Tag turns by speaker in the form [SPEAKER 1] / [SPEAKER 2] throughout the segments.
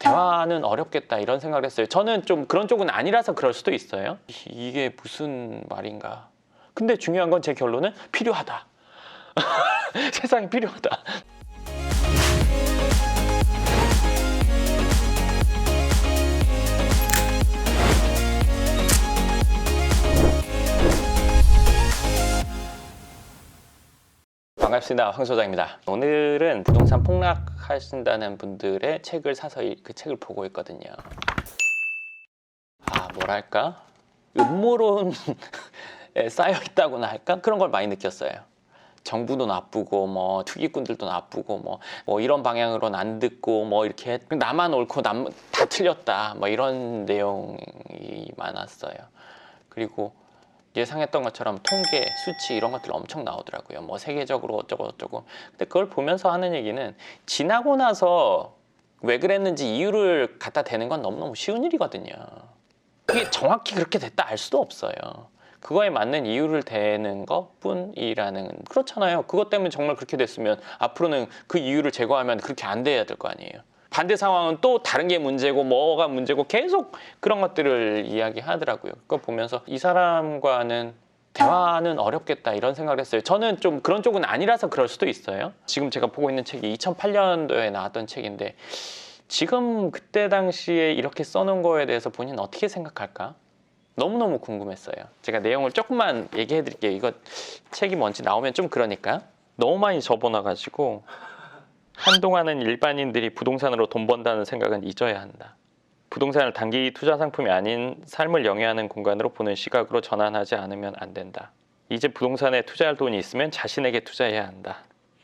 [SPEAKER 1] 대화는 어렵겠다 이런 생각을 했어요. 저는 좀 그런 쪽은 아니라서 그럴 수도 있어요. 이게 무슨 말인가. 근데 중요한 건 제 결론은 필요하다. 세상이 필요하다. 반갑습니다. 황 소장입니다. 오늘은 부동산 폭락하신다는 분들의 책을 사서 그 책을 보고 있거든요. 뭐랄까? 음모론에 쌓여 있다고나 할까? 그런 걸 많이 느꼈어요. 정부도 나쁘고 뭐 투기꾼들도 나쁘고 뭐 이런 방향으로는 안 듣고 뭐 이렇게 나만 옳고 다 틀렸다 뭐 이런 내용이 많았어요. 그리고 예상했던 것처럼 통계, 수치 이런 것들 엄청 나오더라고요. 뭐 세계적으로 어쩌고. 근데 그걸 보면서 하는 얘기는 지나고 나서 왜 그랬는지 이유를 갖다 대는 건 너무너무 쉬운 일이거든요. 그게 정확히 그렇게 됐다 알 수도 없어요. 그거에 맞는 이유를 대는 것뿐이라는, 그렇잖아요. 그것 때문에 정말 그렇게 됐으면 앞으로는 그 이유를 제거하면 그렇게 안 돼야 될 거 아니에요. 반대 상황은 또 다른 게 문제고 뭐가 문제고 계속 그런 것들을 이야기하더라고요. 그거 보면서 이 사람과는 대화는 어렵겠다 이런 생각을 했어요. 저는 좀 그런 쪽은 아니라서 그럴 수도 있어요. 지금 제가 보고 있는 책이 2008년도에 나왔던 책인데 지금 그때 당시에 이렇게 써놓은 거에 대해서 본인은 어떻게 생각할까? 너무너무 궁금했어요. 제가 내용을 조금만 얘기해 드릴게요. 이거 책이 뭔지 나오면 좀 그러니까. 너무 많이 접어놔가지고 한동안은 일반인들이 부동산으로 돈 번다는 생각은 잊어야 한다. 부동산을 단기 투자 상품이 아닌 삶을 영위하는 공간으로 보는 시각으로 전환하지 않으면 안 된다. 이제 부동산에 투자할 돈이 있으면 자신에게 투자해야 한다.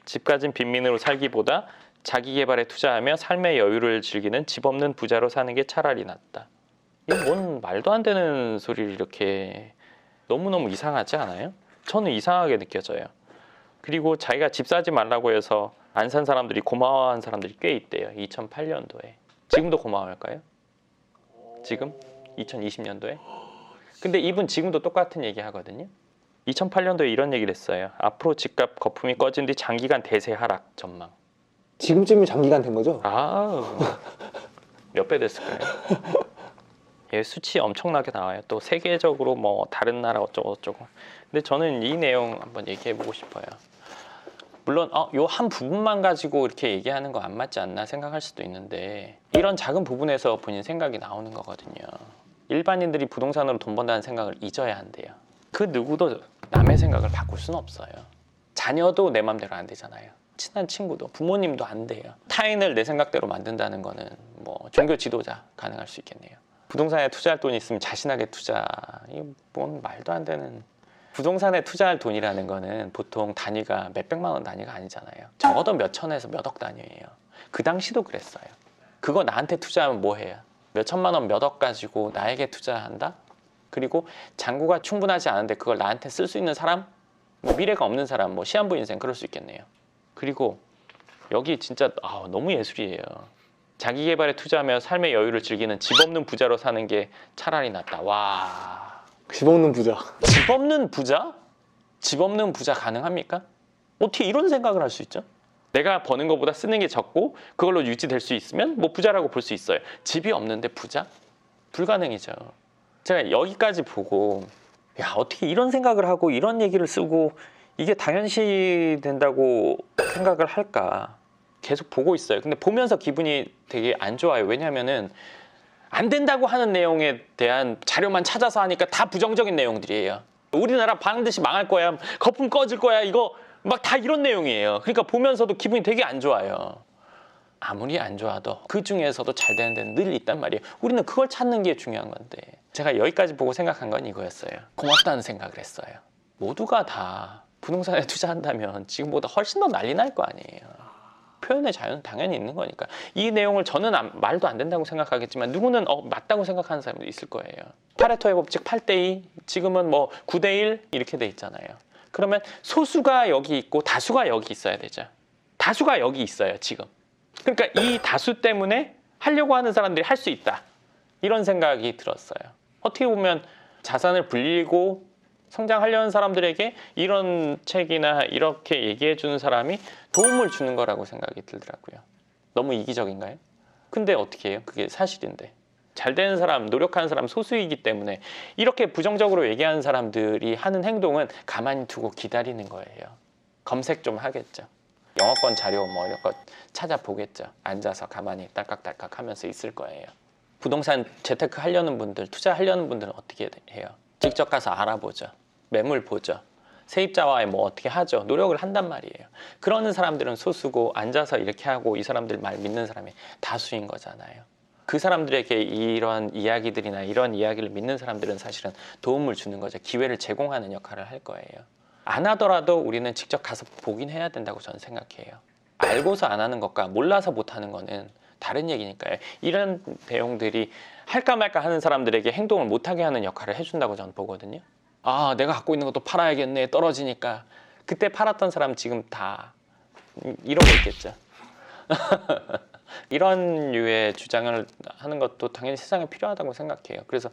[SPEAKER 1] 집 가진 빈민으로 살기보다 자기 개발에 투자하며 삶의 여유를 즐기는 집 없는 부자로 사는 게 차라리 낫다. 이건 뭔 말도 안 되는 소리를 이렇게 너무너무 이상하지 않아요? 저는 이상하게 느껴져요. 그리고 자기가 집 사지 말라고 해서 안 산 사람들이 고마워한 사람들이 꽤 있대요. 2008년도에. 지금도 고마워할까요? 지금? 2020년도에? 근데 이분 지금도 똑같은 얘기 하거든요. 2008년도에 이런 얘기를 했어요. 앞으로 집값 거품이 꺼진 뒤 장기간 대세 하락 전망.
[SPEAKER 2] 지금쯤이면 장기간 된 거죠?
[SPEAKER 1] 몇 배 됐을까요? 예, 수치 엄청나게 나와요. 또 세계적으로 뭐 다른 나라 어쩌고. 근데 저는 이 내용 한번 얘기해 보고 싶어요. 물론 요 한 부분만 가지고 이렇게 얘기하는 거 안 맞지 않나 생각할 수도 있는데 이런 작은 부분에서 본인 생각이 나오는 거거든요. 일반인들이 부동산으로 돈 번다는 생각을 잊어야 한대요. 그 누구도 남의 생각을 바꿀 수는 없어요. 자녀도 내 맘대로 안 되잖아요. 친한 친구도, 부모님도 안 돼요. 타인을 내 생각대로 만든다는 거는 뭐 종교 지도자 가능할 수 있겠네요. 부동산에 투자할 돈이 있으면 자신에게 투자, 이 뭔 말도 안 되는. 부동산에 투자할 돈이라는 거는 보통 단위가 몇백만 원 단위가 아니잖아요. 적어도 몇 천에서 몇 억 단위예요. 그 당시도 그랬어요. 그거 나한테 투자하면 뭐 해요? 몇 천만 원 몇 억 가지고 나에게 투자한다? 그리고 잔고가 충분하지 않은데 그걸 나한테 쓸 수 있는 사람? 뭐 미래가 없는 사람, 뭐 시한부 인생 그럴 수 있겠네요. 그리고 여기 진짜 너무 예술이에요. 자기 개발에 투자하며 삶의 여유를 즐기는 집 없는 부자로 사는 게 차라리 낫다. 와.
[SPEAKER 2] 집 없는 부자.
[SPEAKER 1] 집 없는 부자? 집 없는 부자 가능합니까? 어떻게 이런 생각을 할 수 있죠? 내가 버는 것보다 쓰는 게 적고 그걸로 유지될 수 있으면 뭐 부자라고 볼 수 있어요. 집이 없는데 부자? 불가능이죠. 제가 여기까지 보고 어떻게 이런 생각을 하고 이런 얘기를 쓰고 이게 당연시 된다고 생각을 할까? 계속 보고 있어요. 근데 보면서 기분이 되게 안 좋아요. 왜냐하면은 안 된다고 하는 내용에 대한 자료만 찾아서 하니까 다 부정적인 내용들이에요. 우리나라 반드시 망할 거야, 거품 꺼질 거야, 이거 막 다 이런 내용이에요. 그러니까 보면서도 기분이 되게 안 좋아요. 아무리 안 좋아도 그 중에서도 잘 되는 데는 늘 있단 말이에요. 우리는 그걸 찾는 게 중요한 건데 제가 여기까지 보고 생각한 건 이거였어요. 고맙다는 생각을 했어요. 모두가 다 부동산에 투자한다면 지금보다 훨씬 더 난리 날 거 아니에요. 표현의 자유는 당연히 있는 거니까. 이 내용을 저는 말도 안 된다고 생각하겠지만 누구는 맞다고 생각하는 사람도 있을 거예요. 파레토의 법칙 8대2, 지금은 뭐 9대1 이렇게 돼 있잖아요. 그러면 소수가 여기 있고 다수가 여기 있어야 되죠. 다수가 여기 있어요, 지금. 그러니까 이 다수 때문에 하려고 하는 사람들이 할 수 있다. 이런 생각이 들었어요. 어떻게 보면 자산을 불리고 성장하려는 사람들에게 이런 책이나 이렇게 얘기해 주는 사람이 도움을 주는 거라고 생각이 들더라고요. 너무 이기적인가요? 근데 어떻게 해요? 그게 사실인데. 잘 되는 사람, 노력하는 사람 소수이기 때문에 이렇게 부정적으로 얘기하는 사람들이 하는 행동은 가만히 두고 기다리는 거예요. 검색 좀 하겠죠. 영어권 자료 뭐 이런 거 찾아보겠죠. 앉아서 가만히 딸깍딸깍 하면서 있을 거예요. 부동산 재테크 하려는 분들, 투자하려는 분들은 어떻게 해요? 직접 가서 알아보죠. 매물 보죠. 세입자와의 뭐 어떻게 하죠. 노력을 한단 말이에요. 그러는 사람들은 소수고 앉아서 이렇게 하고 이 사람들 말 믿는 사람이 다수인 거잖아요. 그 사람들에게 이런 이야기들이나 이런 이야기를 믿는 사람들은 사실은 도움을 주는 거죠. 기회를 제공하는 역할을 할 거예요. 안 하더라도 우리는 직접 가서 보긴 해야 된다고 저는 생각해요. 알고서 안 하는 것과 몰라서 못 하는 거는 다른 얘기니까요. 이런 내용들이 할까 말까 하는 사람들에게 행동을 못하게 하는 역할을 해준다고 저는 보거든요. 아, 내가 갖고 있는 것도 팔아야겠네. 떨어지니까. 그때 팔았던 사람 지금 다 이러고 있겠죠. 이런 류의 주장을 하는 것도 당연히 세상에 필요하다고 생각해요. 그래서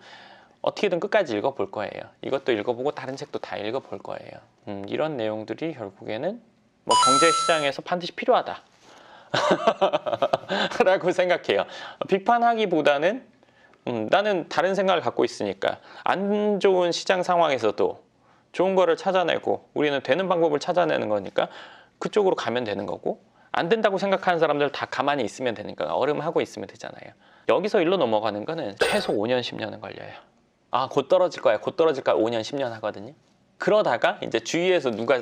[SPEAKER 1] 어떻게든 끝까지 읽어볼 거예요. 이것도 읽어보고 다른 책도 다 읽어볼 거예요. 이런 내용들이 결국에는 뭐 경제시장에서 반드시 필요하다 라고 생각해요. 비판하기보다는 나는 다른 생각을 갖고 있으니까 안 좋은 시장 상황에서도 좋은 거를 찾아내고 우리는 되는 방법을 찾아내는 거니까 그쪽으로 가면 되는 거고, 안 된다고 생각하는 사람들 다 가만히 있으면 되니까 얼음하고 있으면 되잖아요. 여기서 일로 넘어가는 거는 최소 5년, 10년은 걸려요. 아, 곧 떨어질 거야. 곧 떨어질 거야. 5년, 10년 하거든요. 그러다가 이제 주위에서 누가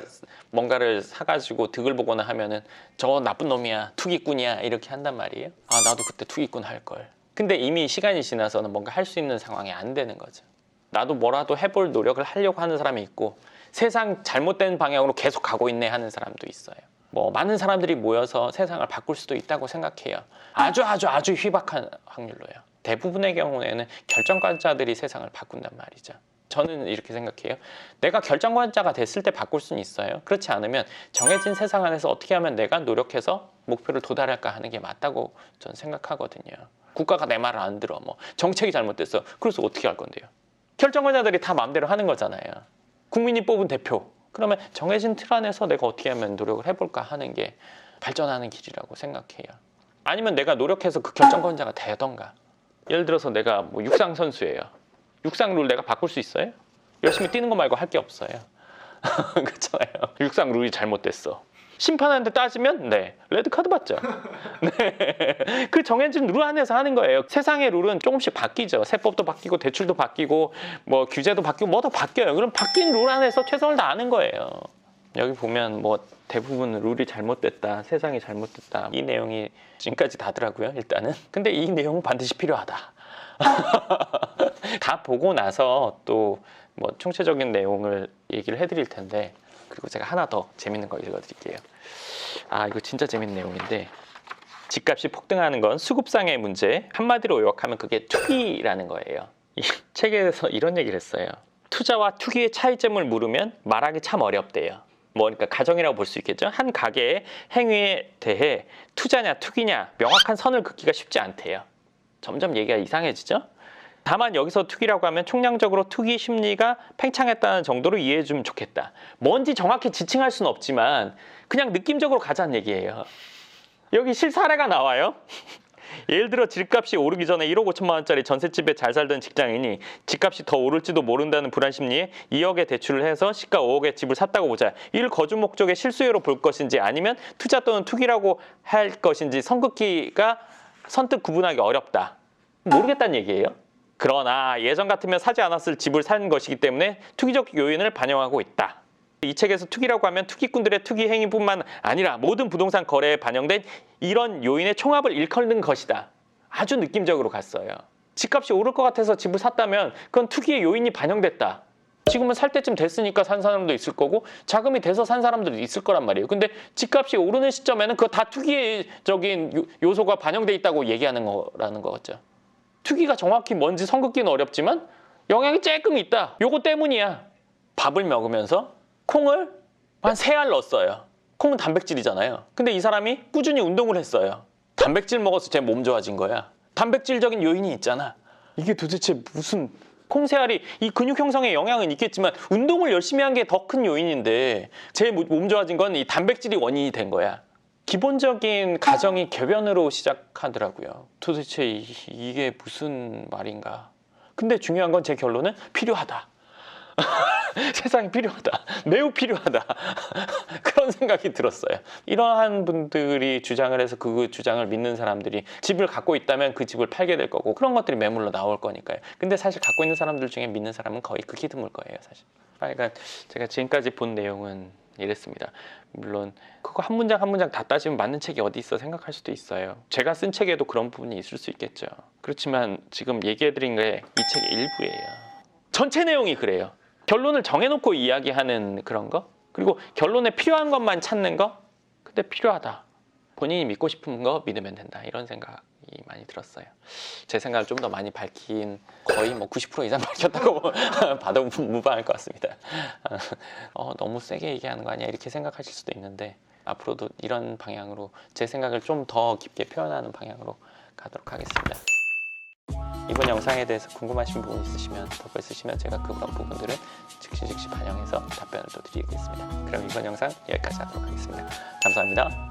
[SPEAKER 1] 뭔가를 사가지고 득을 보거나 하면은 저 나쁜 놈이야, 투기꾼이야 이렇게 한단 말이에요. 아, 나도 그때 투기꾼 할 걸. 근데 이미 시간이 지나서는 뭔가 할 수 있는 상황이 안 되는 거죠. 나도 뭐라도 해볼 노력을 하려고 하는 사람이 있고 세상 잘못된 방향으로 계속 가고 있네 하는 사람도 있어요. 뭐 많은 사람들이 모여서 세상을 바꿀 수도 있다고 생각해요. 아주 희박한 확률로요. 대부분의 경우에는 결정권자들이 세상을 바꾼단 말이죠. 저는 이렇게 생각해요. 내가 결정권자가 됐을 때 바꿀 수는 있어요. 그렇지 않으면 정해진 세상 안에서 어떻게 하면 내가 노력해서 목표를 도달할까 하는 게 맞다고 저는 생각하거든요. 국가가 내 말을 안 들어. 뭐 정책이 잘못됐어. 그래서 어떻게 할 건데요? 결정권자들이 다 마음대로 하는 거잖아요. 국민이 뽑은 대표. 그러면 정해진 틀 안에서 내가 어떻게 하면 노력을 해볼까 하는 게 발전하는 길이라고 생각해요. 아니면 내가 노력해서 그 결정권자가 되던가. 예를 들어서 내가 뭐 육상 선수예요. 육상 룰 내가 바꿀 수 있어요? 열심히 뛰는 거 말고 할 게 없어요. 그렇잖아요. 육상 룰이 잘못됐어. 심판한테 따지면 네, 레드카드 받죠. 네. 그 정해진 룰 안에서 하는 거예요. 세상의 룰은 조금씩 바뀌죠. 세법도 바뀌고 대출도 바뀌고 뭐 규제도 바뀌고 뭐도 바뀌어요. 그럼 바뀐 룰 안에서 최선을 다하는 거예요. 여기 보면 뭐 대부분 룰이 잘못됐다, 세상이 잘못됐다, 이 내용이 지금까지 다더라고요. 일단은. 근데 이 내용은 반드시 필요하다. 다 보고 나서 또 뭐 총체적인 내용을 얘기를 해드릴 텐데, 그리고 제가 하나 더 재밌는 거 읽어드릴게요. 아, 이거 진짜 재밌는 내용인데, 집값이 폭등하는 건 수급상의 문제, 한마디로 요약하면 그게 투기라는 거예요. 이 책에서 이런 얘기를 했어요. 투자와 투기의 차이점을 물으면 말하기 참 어렵대요. 뭐 그러니까 가정이라고 볼 수 있겠죠. 한 가게의 행위에 대해 투자냐 투기냐 명확한 선을 긋기가 쉽지 않대요. 점점 얘기가 이상해지죠. 다만 여기서 투기라고 하면 총량적으로 투기 심리가 팽창했다는 정도로 이해해 주면 좋겠다. 뭔지 정확히 지칭할 수는 없지만 그냥 느낌적으로 가자는 얘기예요. 여기 실사례가 나와요. 예를 들어 집값이 오르기 전에 1억 5천만 원짜리 전셋집에 잘 살던 직장인이 집값이 더 오를지도 모른다는 불안 심리에 2억에 대출을 해서 시가 5억에 집을 샀다고 보자. 이를 거주 목적의 실수요로 볼 것인지 아니면 투자 또는 투기라고 할 것인지 선긋기가 선뜻 구분하기 어렵다. 모르겠다는 얘기예요. 그러나 예전 같으면 사지 않았을 집을 산 것이기 때문에 투기적 요인을 반영하고 있다. 이 책에서 투기라고 하면 투기꾼들의 투기 행위뿐만 아니라 모든 부동산 거래에 반영된 이런 요인의 총합을 일컫는 것이다. 아주 느낌적으로 갔어요. 집값이 오를 것 같아서 집을 샀다면 그건 투기의 요인이 반영됐다. 지금은 살 때쯤 됐으니까 산 사람도 있을 거고 자금이 돼서 산 사람들도 있을 거란 말이에요. 근데 집값이 오르는 시점에는 그거 다 투기적인 요소가 반영돼 있다고 얘기하는 거라는 거죠. 투기가 정확히 뭔지 선긋기는 어렵지만 영향이 조금 있다. 요거 때문이야. 밥을 먹으면서 콩을 한 3알 넣었어요. 콩은 단백질이잖아요. 근데 이 사람이 꾸준히 운동을 했어요. 단백질 먹어서 제 몸 좋아진 거야. 단백질적인 요인이 있잖아. 이게 도대체 무슨... 콩 3알이 이 근육 형성에 영향은 있겠지만 운동을 열심히 한 게 더 큰 요인인데 제 몸 좋아진 건 이 단백질이 원인이 된 거야. 기본적인 가정이 궤변으로 시작하더라고요. 도대체 이게 무슨 말인가. 근데 중요한 건 제 결론은 필요하다. 세상에 필요하다. 매우 필요하다. 그런 생각이 들었어요. 이러한 분들이 주장을 해서 그 주장을 믿는 사람들이 집을 갖고 있다면 그 집을 팔게 될 거고 그런 것들이 매물로 나올 거니까요. 근데 사실 갖고 있는 사람들 중에 믿는 사람은 거의 극히 드물 거예요, 사실. 그러니까 제가 지금까지 본 내용은 이랬습니다. 물론 그거 한 문장 한 문장 다 따지면 맞는 책이 어디 있어 생각할 수도 있어요. 제가 쓴 책에도 그런 부분이 있을 수 있겠죠. 그렇지만 지금 얘기해드린 게 이 책의 일부예요. 전체 내용이 그래요. 결론을 정해놓고 이야기하는 그런 거, 그리고 결론에 필요한 것만 찾는 거. 근데 필요하다. 본인이 믿고 싶은 거 믿으면 된다. 이런 생각이 많이 들었어요. 제 생각을 좀 더 많이 밝힌, 거의 뭐 90% 이상 밝혔다고 봐도 무방할 것 같습니다. 너무 세게 얘기하는 거 아니야 이렇게 생각하실 수도 있는데 앞으로도 이런 방향으로 제 생각을 좀 더 깊게 표현하는 방향으로 가도록 하겠습니다. 이번 영상에 대해서 궁금하신 부분 있으시면 덧글 쓰시면 제가 그런 부분들을 즉시 반영해서 답변을 또 드리겠습니다. 그럼 이번 영상 여기까지 하도록 하겠습니다. 감사합니다.